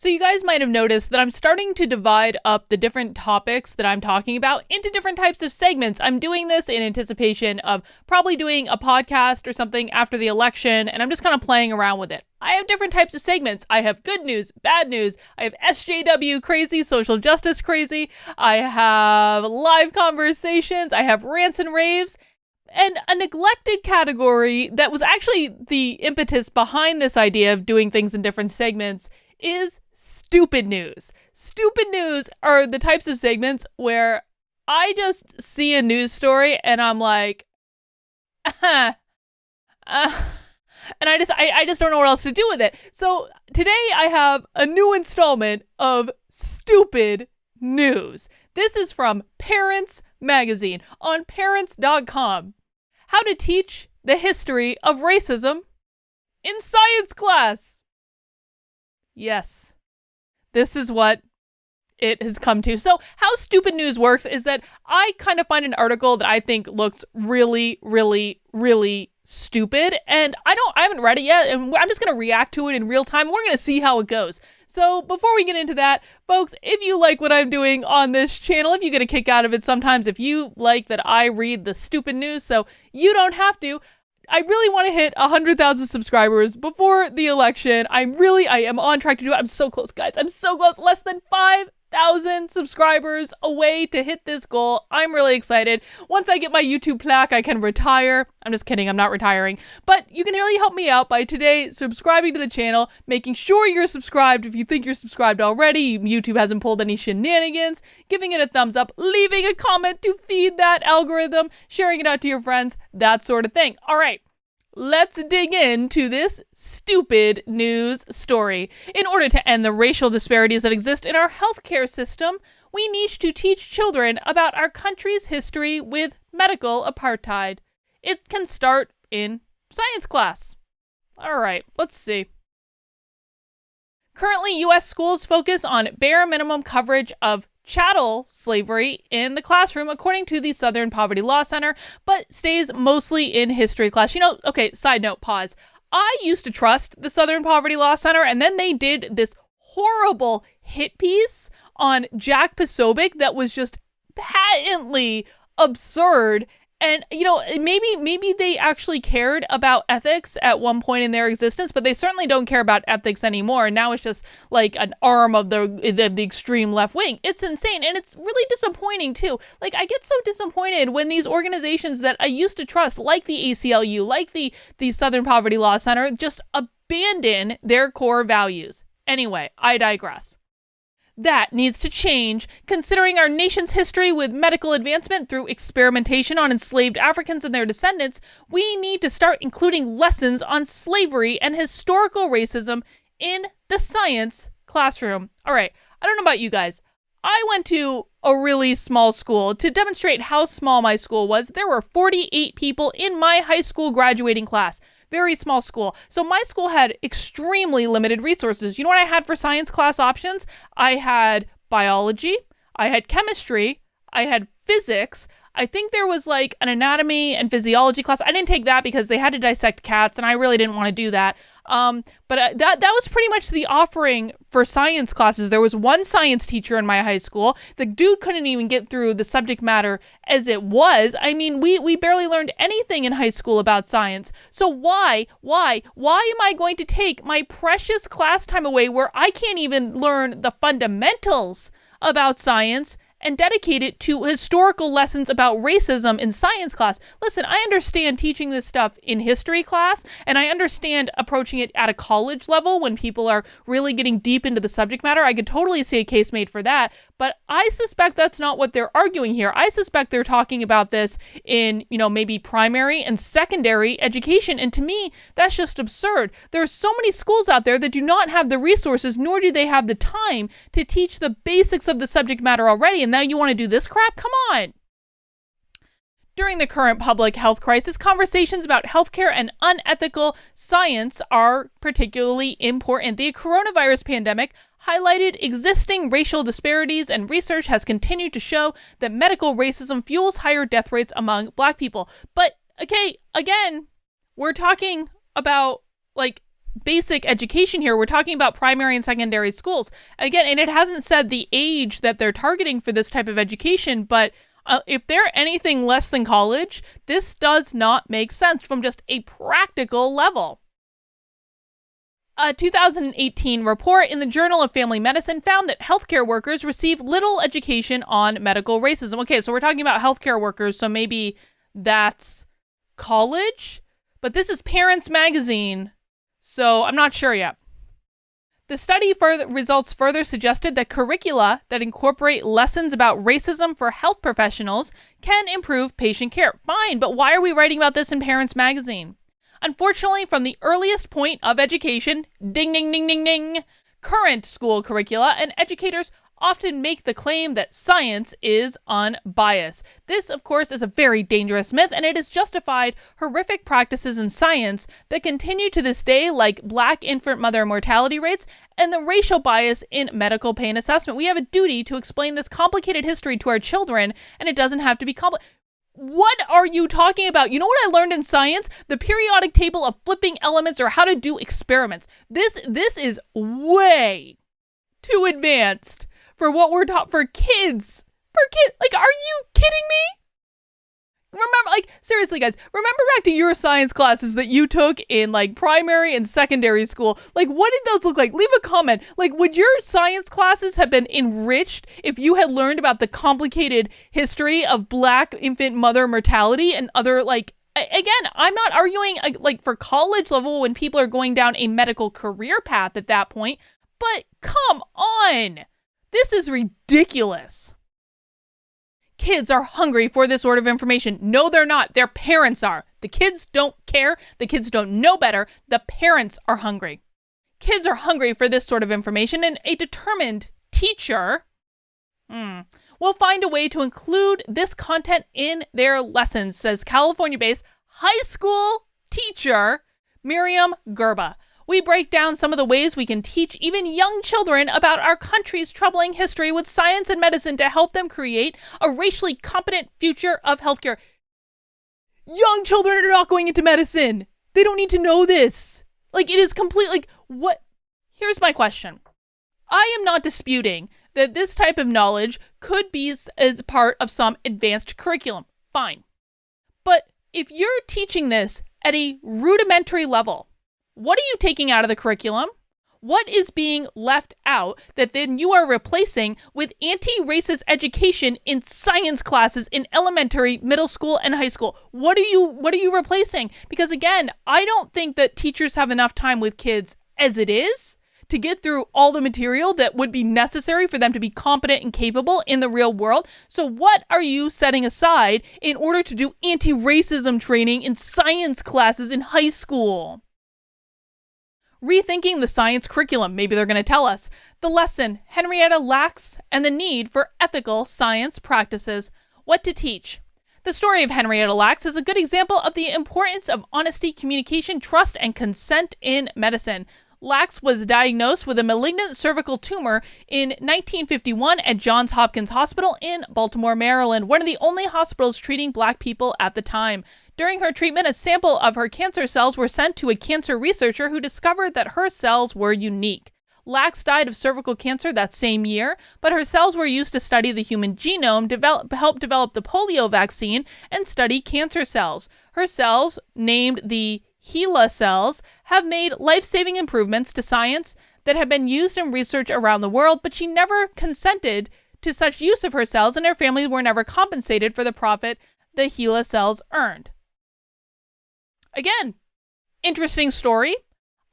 So you guys might have noticed that I'm starting to divide up the different topics that I'm talking about into different types of segments. I'm doing this in anticipation of probably doing a podcast or something after the election, and I'm just kind of playing around with it. I have different types of segments. I have good news, bad news. I have SJW crazy, social justice crazy. I have live conversations. I have rants and raves. And a neglected category that was actually the impetus behind this idea of doing things in different segments is stupid news. Stupid news are the types of segments where I just see a news story and I'm like, and I just don't know what else to do with it. So today I have a new installment of stupid news. This is from Parents Magazine on parents.com. How to teach the history of racism in science class. Yes, this is what it has come to. So how stupid news works is that I kind of find an article that I think looks really, really, really stupid, and I haven't read it yet, and I'm just going to react to it in real time. We're going to see how it goes. So before we get into that, folks, if you like what I'm doing on this channel, if you get a kick out of it sometimes, if you like that I read the stupid news so you don't have to, I really want to hit 100,000 subscribers before the election. I am on track to do it. I'm so close, guys. I'm so close. Less than 5,000 subscribers away to hit this goal. I'm really excited. Once I get my YouTube plaque, I can retire. I'm just kidding. I'm not retiring. But you can really help me out by today subscribing to the channel, making sure you're subscribed if you think you're subscribed already. YouTube hasn't pulled any shenanigans, giving it a thumbs up, leaving a comment to feed that algorithm, sharing it out to your friends, that sort of thing. All right. Let's dig into this stupid news story. In order to end the racial disparities that exist in our healthcare system, we need to teach children about our country's history with medical apartheid. It can start in science class. All right, let's see. Currently, U.S. schools focus on bare minimum coverage of chattel slavery in the classroom, according to the Southern Poverty Law Center, but stays mostly in history class. Okay, side note, pause. I used to trust the Southern Poverty Law Center, and then they did this horrible hit piece on Jack Posobiec that was just patently absurd. And, maybe they actually cared about ethics at one point in their existence, but they certainly don't care about ethics anymore. And now it's just like an arm of the extreme left wing. It's insane. And it's really disappointing, too. Like, I get so disappointed when these organizations that I used to trust, like the ACLU, like the Southern Poverty Law Center, just abandon their core values. Anyway, I digress. That needs to change, considering our nation's history with medical advancement through experimentation on enslaved Africans and their descendants. We need to start including lessons on slavery and historical racism in the science classroom. All right, I don't know about you guys. I went to a really small school. To demonstrate how small my school was, there were 48 people in my high school graduating class. Very small school. So my school had extremely limited resources. You know what I had for science class options? I had biology, I had chemistry, I had physics. I think there was like an anatomy and physiology class. I didn't take that because they had to dissect cats and I really didn't want to do that. But that was pretty much the offering for science classes. There was one science teacher in my high school. The dude couldn't even get through the subject matter as it was. I mean, we barely learned anything in high school about science. So why am I going to take my precious class time away where I can't even learn the fundamentals about science and dedicate it to historical lessons about racism in science class? Listen, I understand teaching this stuff in history class, and I understand approaching it at a college level when people are really getting deep into the subject matter. I could totally see a case made for that, but I suspect that's not what they're arguing here. I suspect they're talking about this in, maybe primary and secondary education, and to me, that's just absurd. There are so many schools out there that do not have the resources, nor do they have the time to teach the basics of the subject matter already, and now you want to do this crap? Come on. During the current public health crisis, conversations about healthcare and unethical science are particularly important. The coronavirus pandemic highlighted existing racial disparities, and research has continued to show that medical racism fuels higher death rates among Black people. But, okay, again, we're talking about, like, basic education here. We're talking about primary and secondary schools. Again, and it hasn't said the age that they're targeting for this type of education, but if they're anything less than college, this does not make sense from just a practical level. A 2018 report in the Journal of Family Medicine found that healthcare workers receive little education on medical racism. Okay, so we're talking about healthcare workers, so maybe that's college? But this is Parents Magazine, so I'm not sure yet. The study results further suggested that curricula that incorporate lessons about racism for health professionals can improve patient care. Fine, but why are we writing about this in Parents Magazine? Unfortunately, from the earliest point of education, ding, ding, ding, ding, ding, current school curricula and educators often make the claim that science is unbiased. This, of course, is a very dangerous myth, and it has justified horrific practices in science that continue to this day, like Black infant mother mortality rates and the racial bias in medical pain assessment. We have a duty to explain this complicated history to our children, and it doesn't have to be complicated. What are you talking about? You know what I learned in science? The periodic table of flipping elements or how to do experiments. This is way too advanced for what we're taught for kids. Like, are you kidding me? Remember, like, seriously, guys, remember back to your science classes that you took in, like, primary and secondary school. Like, what did those look like? Leave a comment. Like, would your science classes have been enriched if you had learned about the complicated history of Black infant mother mortality and other, like, again, I'm not arguing, like, for college level when people are going down a medical career path at that point, but come on. This is ridiculous. Kids are hungry for this sort of information. No, they're not. Their parents are. The kids don't care. The kids don't know better. The parents are hungry. Kids are hungry for this sort of information, and a determined teacher will find a way to include this content in their lessons, says California-based high school teacher Miriam Gerba. We break down some of the ways we can teach even young children about our country's troubling history with science and medicine to help them create a racially competent future of healthcare. Young children are not going into medicine. They don't need to know this. Like, it is complete, like, what? Here's my question. I am not disputing that this type of knowledge could be as part of some advanced curriculum. Fine. But if you're teaching this at a rudimentary level, what are you taking out of the curriculum? What is being left out that then you are replacing with anti-racist education in science classes in elementary, middle school, and high school? What are you replacing? Because again, I don't think that teachers have enough time with kids as it is to get through all the material that would be necessary for them to be competent and capable in the real world. So what are you setting aside in order to do anti-racism training in science classes in high school? Rethinking the science curriculum, maybe they're going to tell us. The lesson, Henrietta Lacks and the need for ethical science practices. What to teach. The story of Henrietta Lacks is a good example of the importance of honesty, communication, trust, and consent in medicine. Lacks was diagnosed with a malignant cervical tumor in 1951 at Johns Hopkins Hospital in Baltimore, Maryland, one of the only hospitals treating Black people at the time. During her treatment, a sample of her cancer cells were sent to a cancer researcher who discovered that her cells were unique. Lacks died of cervical cancer that same year, but her cells were used to study the human genome, help develop the polio vaccine, and study cancer cells. Her cells, named the HeLa cells, have made life-saving improvements to science that have been used in research around the world, but she never consented to such use of her cells, and her family were never compensated for the profit the HeLa cells earned. Again, interesting story.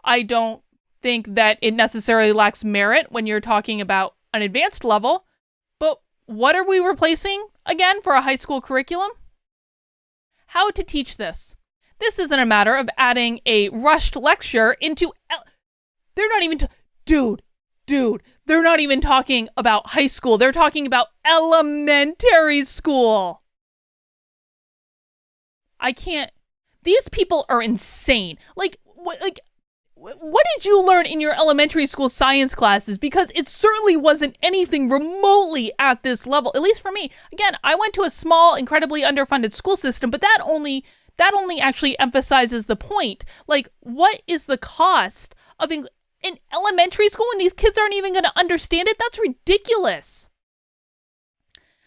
I don't think that it necessarily lacks merit when you're talking about an advanced level, but what are we replacing again for a high school curriculum? How to teach this. This isn't a matter of adding a rushed lecture into... They're not even... Dude, they're not even talking about high school. They're talking about elementary school. I can't... These people are insane. What did you learn in your elementary school science classes? Because it certainly wasn't anything remotely at this level, at least for me. Again, I went to a small, incredibly underfunded school system, but that only actually emphasizes the point. Like, what is the cost of English in elementary school when these kids aren't even going to understand it? That's ridiculous.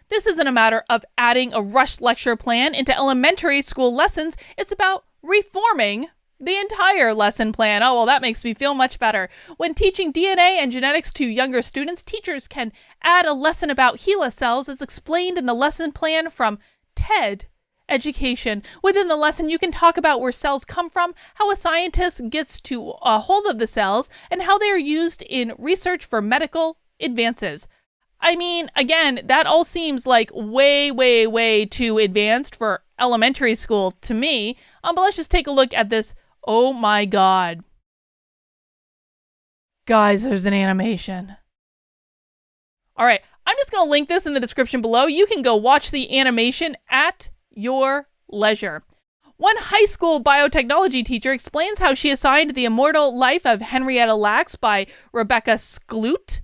This isn't a matter of adding a rushed lecture plan into elementary school lessons. It's about reforming the entire lesson plan. Oh, well, that makes me feel much better. When teaching DNA and genetics to younger students, teachers can add a lesson about HeLa cells as explained in the lesson plan from TED Education. Within the lesson, you can talk about where cells come from, how a scientist gets to a hold of the cells, and how they are used in research for medical advances. I mean, again, that all seems like way, way, way too advanced for elementary school to me. But let's just take a look at this. Oh my God. Guys, there's an animation. All right, I'm just going to link this in the description below. You can go watch the animation at your leisure. One high school biotechnology teacher explains how she assigned The Immortal Life of Henrietta Lacks by Rebecca Skloot,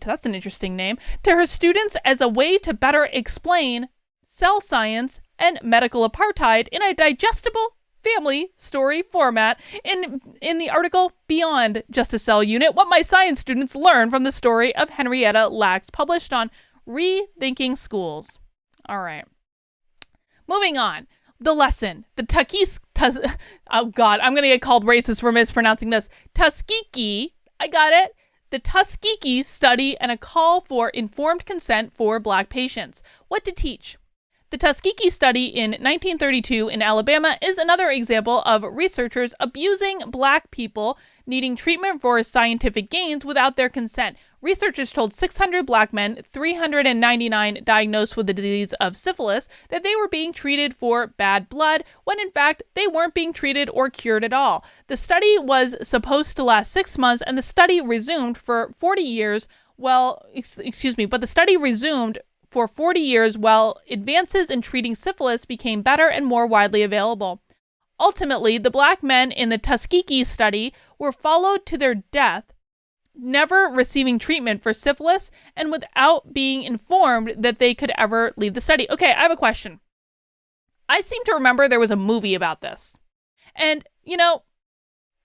that's an interesting name, to her students as a way to better explain cell science and medical apartheid in a digestible family story format. In the article Beyond Just a Cell Unit, what my science students learn from the story of Henrietta Lacks, published on Rethinking Schools. All right. Moving on. The lesson. Oh God, I'm going to get called racist for mispronouncing this. Tuskegee. I got it. The Tuskegee study and a call for informed consent for Black patients. What to teach. The Tuskegee study in 1932 in Alabama is another example of researchers abusing Black people needing treatment for scientific gains without their consent. Researchers told 600 Black men, 399 diagnosed with the disease of syphilis, that they were being treated for bad blood, when in fact they weren't being treated or cured at all. The study was supposed to last 6 months, and the study resumed for 40 years. But the study resumed for 40 years while advances in treating syphilis became better and more widely available. Ultimately, the Black men in the Tuskegee study were followed to their death, never receiving treatment for syphilis and without being informed that they could ever leave the study. Okay, I have a question. I seem to remember there was a movie about this. And,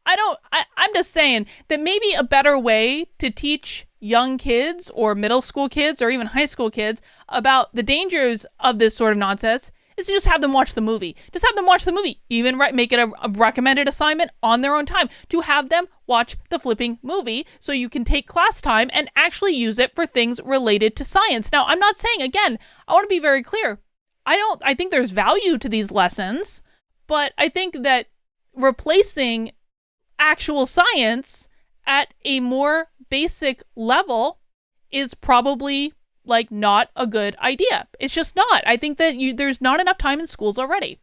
I'm just saying that maybe a better way to teach young kids or middle school kids or even high school kids about the dangers of this sort of nonsense is to just have them watch the movie. Just have them watch the movie. Even make it a recommended assignment on their own time to have them watch the flipping movie so you can take class time and actually use it for things related to science. Now, I'm not saying, again, I want to be very clear. I think there's value to these lessons, but I think that replacing actual science at a more basic level is probably not a good idea. It's just not. I think that there's not enough time in schools already.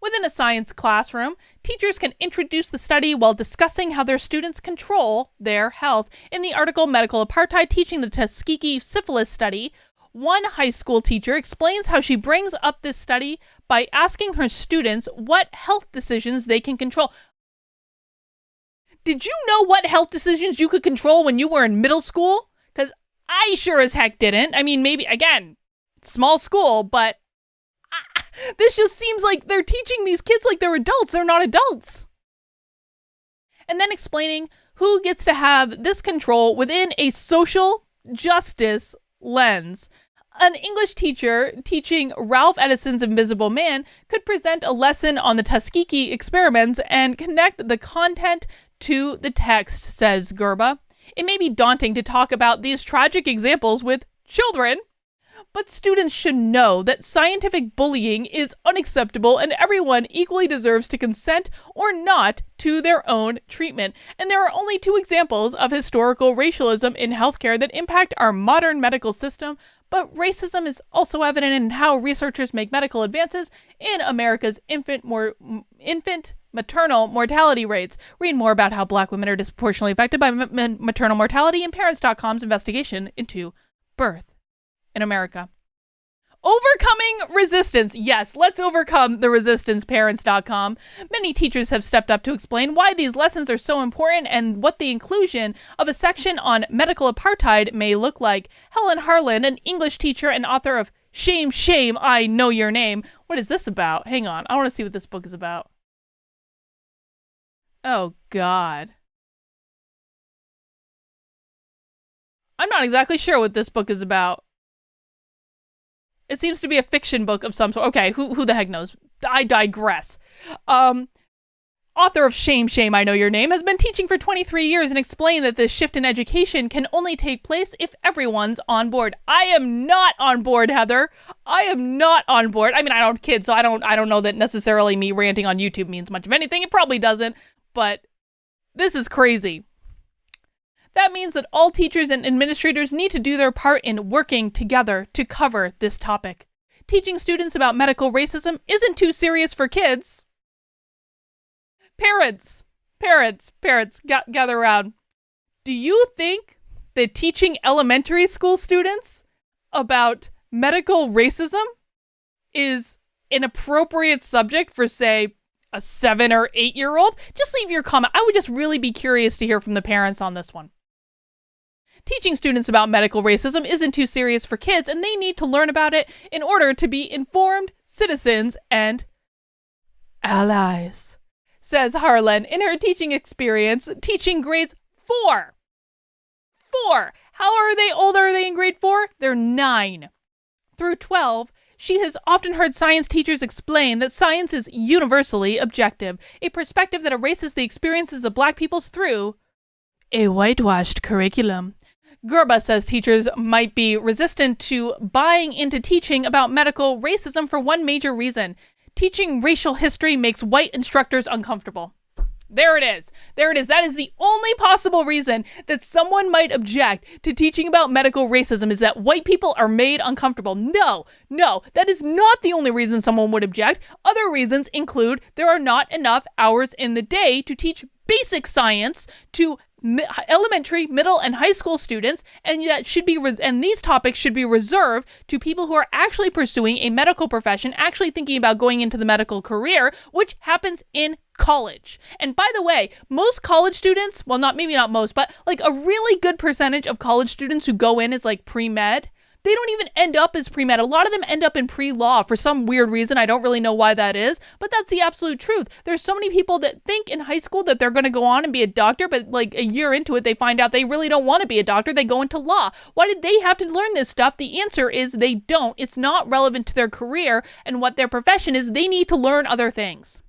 Within a science classroom, teachers can introduce the study while discussing how their students control their health. In the article Medical Apartheid Teaching the Tuskegee Syphilis Study, one high school teacher explains how she brings up this study by asking her students what health decisions they can control. Did you know what health decisions you could control when you were in middle school? Because I sure as heck didn't. I mean, maybe, again, small school, but this just seems like they're teaching these kids like they're adults. They're not adults. And then explaining who gets to have this control within a social justice lens. An English teacher teaching Ralph Edison's Invisible Man could present a lesson on the Tuskegee experiments and connect the content to the text, says Gerba. It may be daunting to talk about these tragic examples with children, but students should know that scientific bullying is unacceptable and everyone equally deserves to consent or not to their own treatment. And there are only 2 examples of historical racialism in healthcare that impact our modern medical system, but racism is also evident in how researchers make medical advances in America's infant maternal mortality rates. Read more about how Black women are disproportionately affected by maternal mortality in Parents.com's investigation into birth in America. Overcoming resistance. Yes, let's overcome the resistance, Parents.com. Many teachers have stepped up to explain why these lessons are so important and what the inclusion of a section on medical apartheid may look like. Helen Harland, an English teacher and author of Shame, Shame, I Know Your Name. What is this about? Hang on, I want to see what this book is about. Oh, God. I'm not exactly sure what this book is about. It seems to be a fiction book of some sort. Okay, who the heck knows? I digress. Author of Shame, Shame, I Know Your Name, has been teaching for 23 years and explained that this shift in education can only take place if everyone's on board. I am not on board, Heather. I am not on board. I mean, I don't have kids, so I don't know that necessarily me ranting on YouTube means much of anything. It probably doesn't, but this is crazy. That means that all teachers and administrators need to do their part in working together to cover this topic. Teaching students about medical racism isn't too serious for kids. Parents, gather around. Do you think that teaching elementary school students about medical racism is an appropriate subject for, say, a 7 or 8-year-old? Just leave your comment. I would just really be curious to hear from the parents on this one. Teaching students about medical racism isn't too serious for kids, and they need to learn about it in order to be informed citizens and allies, says Harlan in her teaching experience, teaching grades 4. How old are they in grade 4? They're 9. Through 12, she has often heard science teachers explain that science is universally objective, a perspective that erases the experiences of Black peoples through a whitewashed curriculum. Gerba says teachers might be resistant to buying into teaching about medical racism for one major reason. Teaching racial history makes white instructors uncomfortable. There it is. That is the only possible reason that someone might object to teaching about medical racism, is that white people are made uncomfortable. No, that is not the only reason someone would object. Other reasons include there are not enough hours in the day to teach basic science to elementary, middle, and high school students, and that should be and these topics should be reserved to people who are actually pursuing a medical profession, actually thinking about going into the medical career, which happens in college. And by the way, most college students, well, maybe not most, but like a really good percentage of college students who go in as like pre-med, they don't even end up as pre-med. A lot of them end up in pre-law for some weird reason. I don't really know why that is, but that's the absolute truth. There's so many people that think in high school that they're going to go on and be a doctor, but like a year into it, they find out they really don't want to be a doctor. They go into law. Why did they have to learn this stuff? The answer is they don't. It's not relevant to their career and what their profession is. They need to learn other things.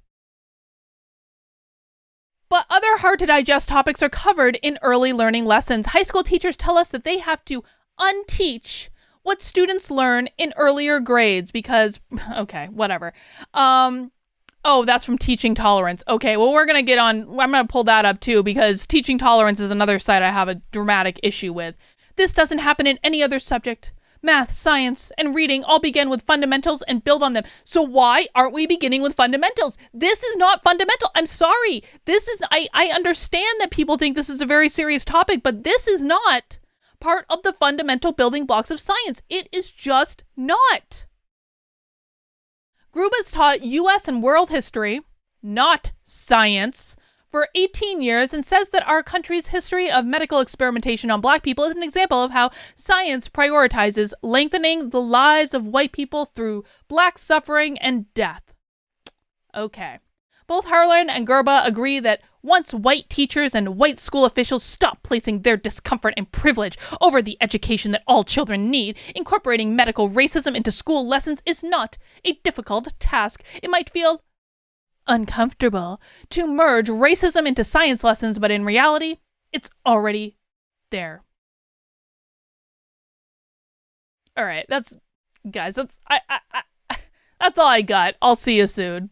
But other hard-to-digest topics are covered in early learning lessons. High school teachers tell us that they have to unteach what students learn in earlier grades because, okay, whatever. Oh, that's from Teaching Tolerance. Okay, well, I'm going to pull that up too, because Teaching Tolerance is another site I have a dramatic issue with. This doesn't happen in any other subject. Math, science, and reading all begin with fundamentals and build on them. So why aren't we beginning with fundamentals? This is not fundamental. I'm sorry. I understand that people think this is a very serious topic, but this is not part of the fundamental building blocks of science. It is just not. Gruba's taught U.S. and world history, not science, for 18 years and says that our country's history of medical experimentation on Black people is an example of how science prioritizes lengthening the lives of white people through Black suffering and death. Okay. Both Harlan and Gerba agree that once white teachers and white school officials stop placing their discomfort and privilege over the education that all children need, incorporating medical racism into school lessons is not a difficult task. It might feel uncomfortable to merge racism into science lessons, but in reality, it's already there. All right, that's all I got. I'll see you soon.